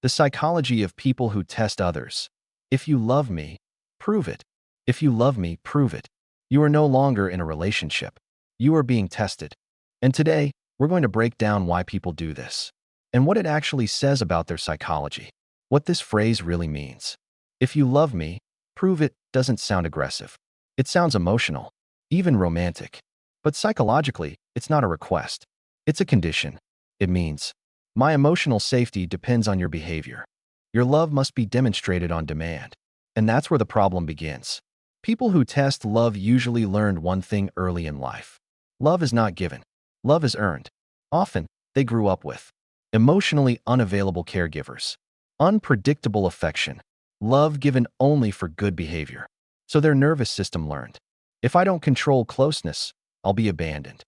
The psychology of people who test others. If you love me, prove it. If you love me, prove it. You are no longer in a relationship. You are being tested. And today, we're going to break down why people do this and what it actually says about their psychology. What this phrase really means. If you love me, prove it doesn't sound aggressive. It sounds emotional, even romantic. But psychologically, it's not a request. It's a condition. It means, my emotional safety depends on your behavior. Your love must be demonstrated on demand. And that's where the problem begins. People who test love usually learned one thing early in life. Love is not given. Love is earned. Often, they grew up with emotionally unavailable caregivers, unpredictable affection, love given only for good behavior. So their nervous system learned, if I don't control closeness, I'll be abandoned.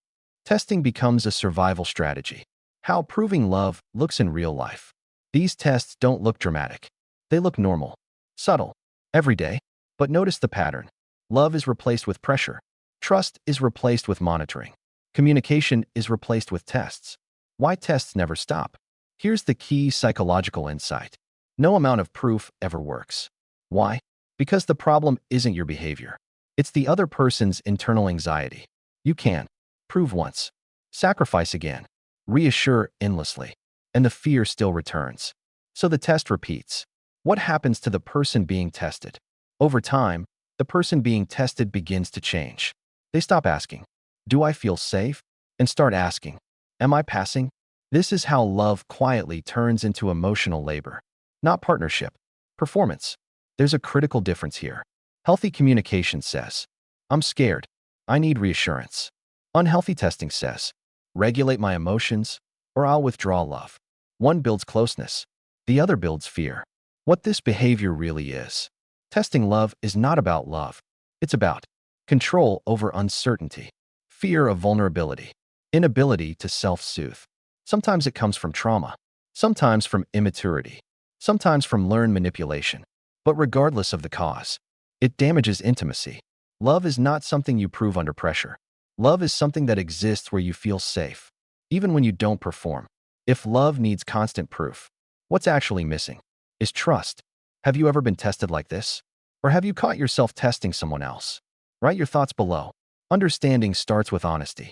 Testing becomes a survival strategy. How proving love looks in real life. These tests don't look dramatic. They look normal, subtle, everyday. But notice the pattern. Love is replaced with pressure. Trust is replaced with monitoring. Communication is replaced with tests. Why tests never stop? Here's the key psychological insight. No amount of proof ever works. Why? Because the problem isn't your behavior. It's the other person's internal anxiety. You can prove once, sacrifice again, reassure endlessly, and the fear still returns. So the test repeats. What happens to the person being tested? Over time, the person being tested begins to change. They stop asking, do I feel safe? And start asking, am I passing? This is how love quietly turns into emotional labor, not partnership, performance. There's a critical difference here. Healthy communication says, I'm scared. I need reassurance. Unhealthy testing says, regulate my emotions or I'll withdraw love. One builds closeness. The other builds fear. What this behavior really is. Testing love is not about love. It's about control over uncertainty, fear of vulnerability, inability to self-soothe. Sometimes it comes from trauma, sometimes from immaturity, sometimes from learned manipulation. But regardless of the cause, it damages intimacy. Love is not something you prove under pressure. Love is something that exists where you feel safe, even when you don't perform. If love needs constant proof, what's actually missing is trust. Have you ever been tested like this? Or have you caught yourself testing someone else? Write your thoughts below. Understanding starts with honesty.